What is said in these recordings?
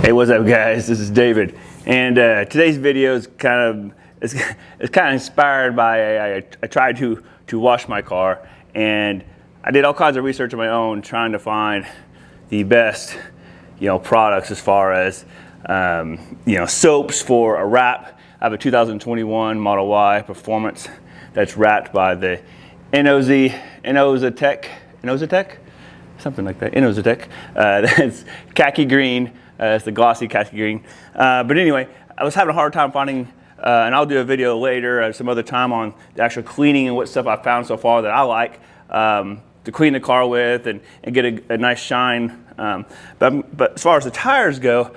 Hey, what's up, guys? This is David, and today's video is kind of inspired by I tried to wash my car, and I did all kinds of research on my own trying to find the best products as far as soaps for a wrap. I have a 2021 Model Y Performance that's wrapped by the Innovatec, something like that. Innovatec. That's khaki green. It's the glossy khaki green. But anyway, I was having a hard time finding, and I'll do a video later, some other time on the actual cleaning and what stuff I found so far that I like to clean the car with and get a nice shine. But as far as the tires go,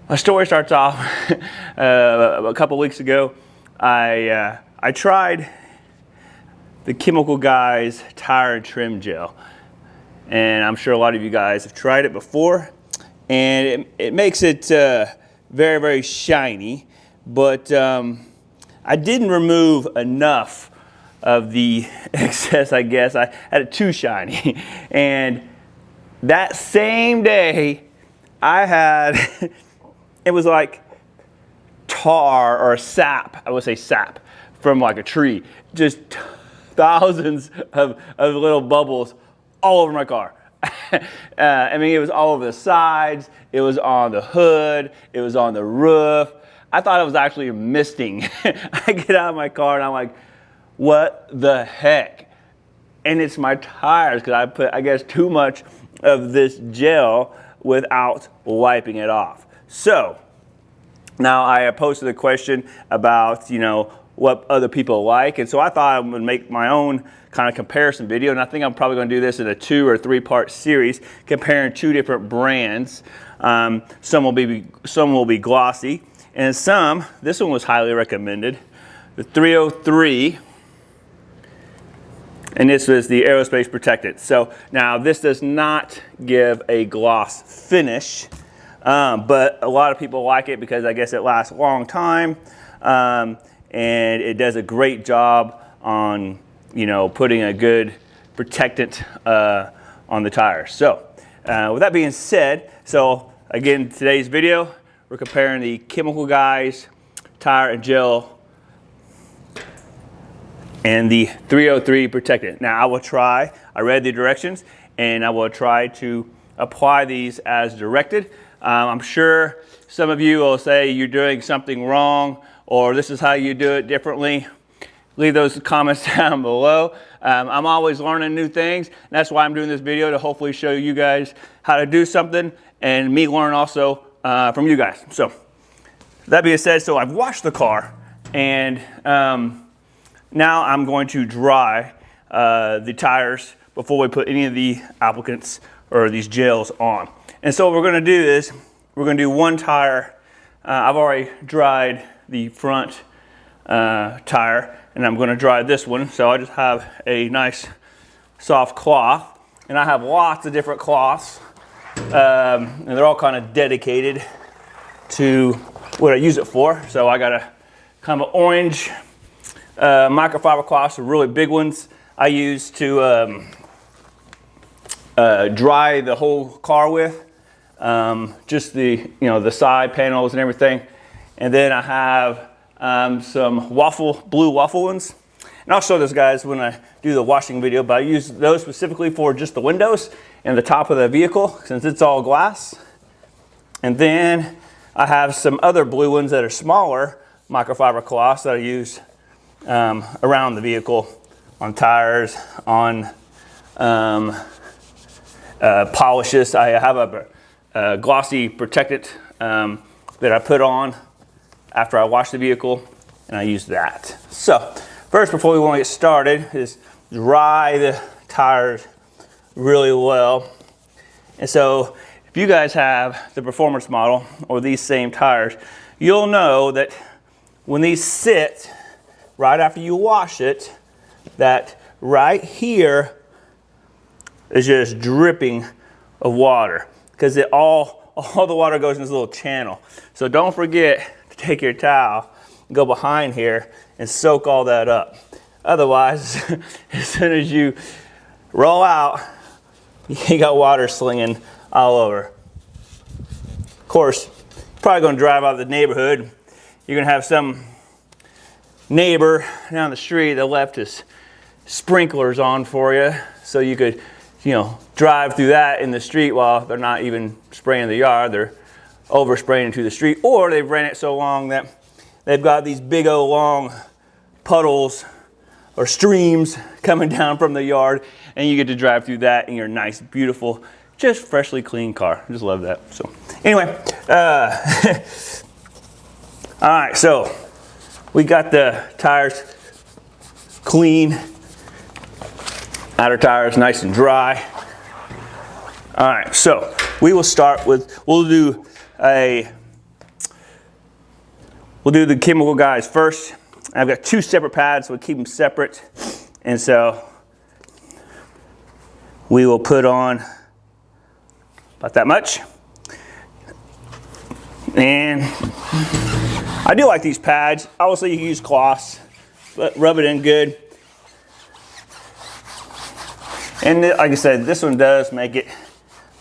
my story starts off a couple weeks ago. I tried the Chemical Guys tire and trim gel, and I'm sure a lot of you guys have tried it before, and it makes it very, very shiny, but I didn't remove enough of the excess, I guess. I had it too shiny, and that same day I had it was like tar or sap, I would say sap, from like a tree, just thousands of little bubbles all over my car. I mean, it was all over the sides, it was on the hood, it was on the roof. I thought it was actually misting. I get out of my car and I'm like, what the heck? And it's my tires, because I put, I guess, too much of this gel without wiping it off. So now I posted a question about, what other people like, and so I thought I would make my own kind of comparison video, and I think I'm probably going to do this in a 2 or 3 part series comparing 2 different brands. Some will be glossy, and this one was highly recommended, the 303, and this was the aerospace protectant. So now this does not give a gloss finish, but a lot of people like it because I guess it lasts a long time. And it does a great job on, putting a good protectant on the tires. So with that being said, so again, today's video, we're comparing the Chemical Guys tire and gel and the 303 protectant. Now I read the directions, and I will try to apply these as directed. I'm sure some of you will say you're doing something wrong, or this is how you do it differently. Leave those comments down below. I'm always learning new things, and that's why I'm doing this video, to hopefully show you guys how to do something, and me learn also from you guys. So that being said, so I've washed the car, and now I'm going to dry the tires before we put any of the applicants or these gels on. And so what we're going to do is we're going to do one tire. I've already dried the front tire, and I'm going to dry this one. So I just have a nice soft cloth, and I have lots of different cloths, and they're all kind of dedicated to what I use it for. So I got a kind of orange microfiber cloths, the really big ones I use to dry the whole car with, just the the side panels and everything. And then I have some blue waffle ones. And I'll show those guys when I do the washing video, but I use those specifically for just the windows and the top of the vehicle, since it's all glass. And then I have some other blue ones that are smaller microfiber cloths that I use around the vehicle, on tires, on polishes. I have a glossy protectant that I put on after I wash the vehicle, and I use that. So first, before we want to get started, is dry the tires really well. And so if you guys have the Performance model or these same tires, you'll know that when these sit right after you wash it, that right here is just dripping of water, because all the water goes in this little channel. So don't forget to take your towel and go behind here and soak all that up. Otherwise, as soon as you roll out, you got water slinging all over. course, you're probably gonna drive out of the neighborhood. You're gonna have some neighbor down the street that left his sprinklers on for you, so you could, you know, drive through that in the street while they're not even spraying the yard. They're over spraying into the street, or they've ran it so long that they've got these big old long puddles or streams coming down from the yard, and you get to drive through that in your nice, beautiful, just freshly clean car. I just love that. So anyway, all right, so we got the tires clean, outer tires nice and dry. All right, so we will start with, we'll do the chemical guys first. I've got two separate pads, so we'll keep them separate. And so we will put on about that much. And I do like these pads. Obviously you can use cloths, but rub it in good. And like I said, this one does make it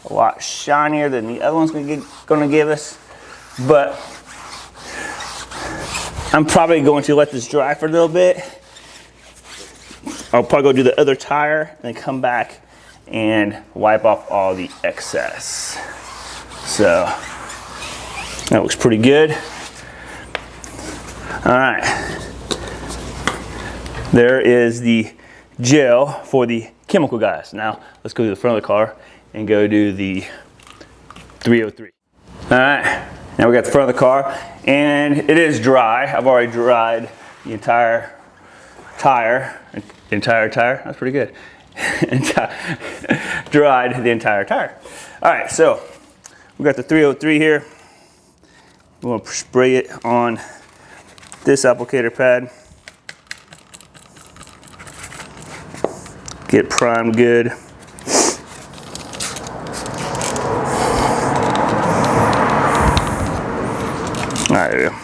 a lot shinier than the other one's gonna give us. But I'm probably going to let this dry for a little bit. I'll probably go do the other tire and then come back and wipe off all the excess. So that looks pretty good. All right. There is the gel for the chemical guys. Now let's go to the front of the car and go do the 303. All right. Now we got the front of the car, and it is dry. I've already dried the entire tire. That's pretty good. Dried the entire tire. All right, so we got the 303 here. We're gonna spray it on this applicator pad. Get primed good. All right, there we go.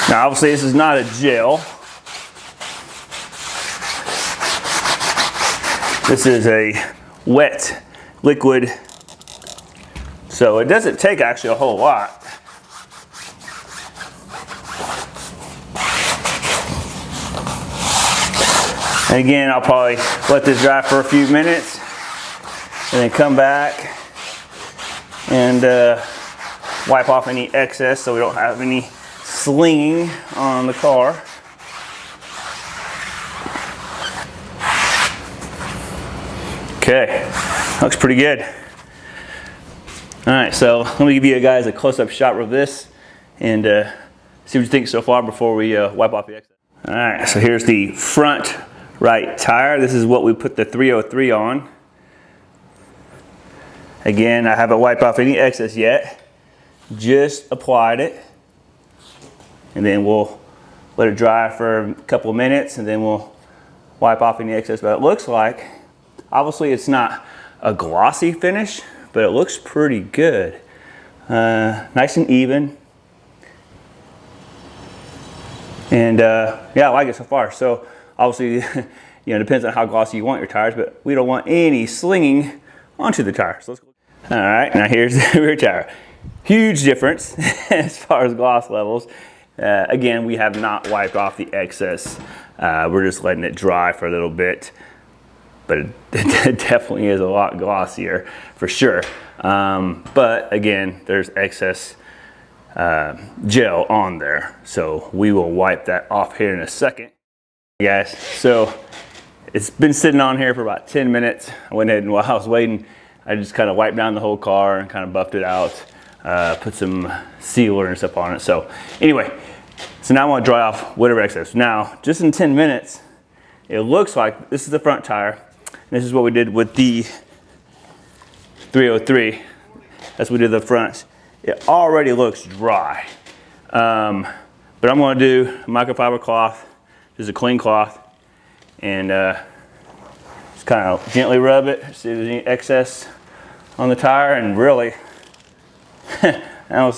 Now, obviously, this is not a gel. This is a wet liquid, so it doesn't take actually a whole lot. And again, I'll probably let this dry for a few minutes and then come back and wipe off any excess so we don't have any slinging on the car. Okay, looks pretty good. All right, so let me give you guys a close-up shot of this and see what you think so far before we wipe off the excess. All right, so here's the front right tire. This is what we put the 303 on. Again, I haven't wiped off any excess yet. Just applied it. And then we'll let it dry for a couple of minutes and then we'll wipe off any excess. But it looks like, obviously it's not a glossy finish, but it looks pretty good. Nice and even. And yeah, I like it so far. So obviously, you know, it depends on how glossy you want your tires, but we don't want any slinging onto the tire. So let's go. All right, now here's the rear tire. Huge difference as far as gloss levels. Again, we have not wiped off the excess. We're just letting it dry for a little bit, but it definitely is a lot glossier for sure. But again, there's excess gel on there. So we will wipe that off here in a second. Guys, so it's been sitting on here for about 10 minutes. I went ahead and while I was waiting, I just kind of wiped down the whole car and kind of buffed it out, put some sealer and stuff on it. So anyway, so now I want to dry off whatever excess. Now, just in 10 minutes, it looks like this is the front tire. And this is what we did with the 303. That's what we did the front. It already looks dry. But I'm going to do a microfiber cloth, just a clean cloth, and just kind of gently rub it, see if there's any excess on the tire, and really, I don't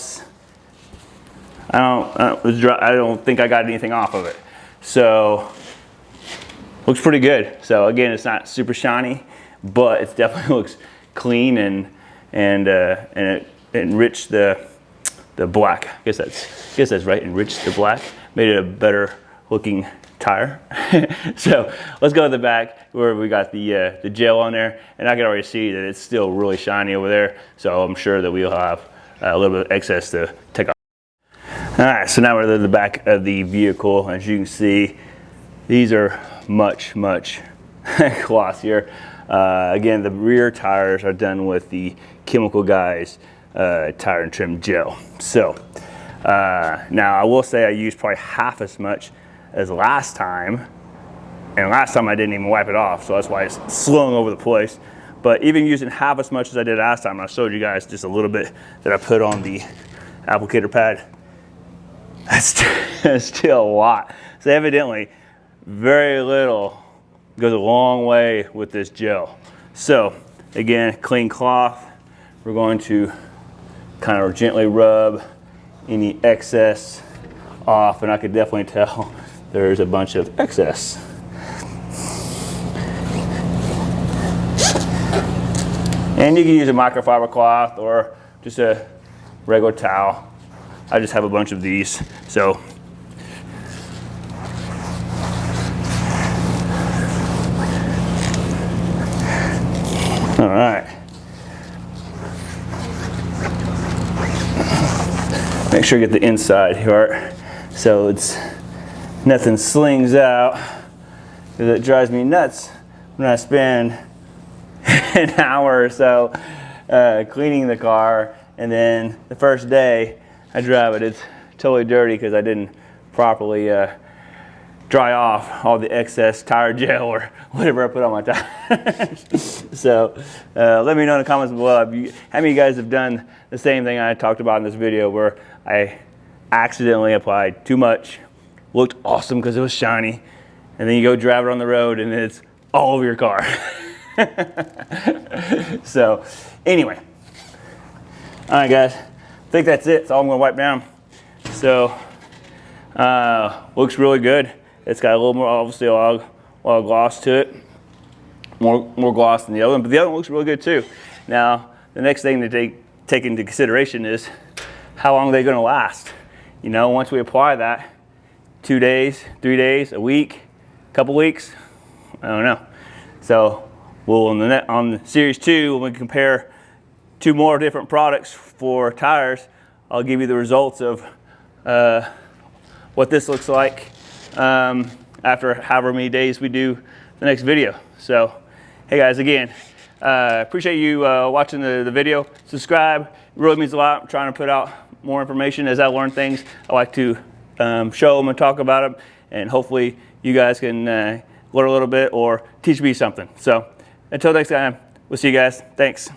think I got anything off of it. So, looks pretty good. So again, it's not super shiny, but it definitely looks clean and it enriched the black. I guess that's right. Enriched the black, made it a better looking tire. So let's go to the back where we got the gel on there, and I can already see that it's still really shiny over there. So I'm sure that we'll have a little bit of excess to take off. All right, so now we're at the back of the vehicle. As you can see, these are much glossier. Again, the rear tires are done with the Chemical Guys tire and trim gel. So now I will say I used probably half as much as last time, and last time I didn't even wipe it off, so that's why it's slung over the place. But even using half as much as I did last time, I showed you guys just a little bit that I put on the applicator pad. That's still a lot. So evidently, very little goes a long way with this gel. So again, clean cloth. We're going to kind of gently rub any excess off, and I could definitely tell there's a bunch of excess. And you can use a microfiber cloth or just a regular towel. I just have a bunch of these, so. All right. Make sure you get the inside here, so it's nothing slings out, because it drives me nuts when I spend an hour or so cleaning the car, and then the first day I drive it, it's totally dirty because I didn't properly dry off all the excess tire gel or whatever I put on my tires. So let me know in the comments below how many of you guys have done the same thing I talked about in this video, where I accidentally applied too much, looked awesome because it was shiny, and then you go drive it on the road and it's all over your car. So anyway, all right guys, I think that's it. That's all I'm gonna wipe down. So looks really good. It's got a little more, obviously, a lot of gloss to it. More gloss than the other one, but the other one looks really good too. Now, the next thing to take into consideration is how long are they gonna last? You know, once we apply that, 2 days, 3 days, a week, a couple weeks, I don't know. So we'll on series 2, when we compare 2 more different products for tires, I'll give you the results of what this looks like after however many days we do the next video. So, hey guys, again, appreciate you watching the video. Subscribe, it really means a lot. I'm trying to put out more information as I learn things. I like to show them and talk about them, and hopefully you guys can learn a little bit or teach me something. So until next time, we'll see you guys. Thanks.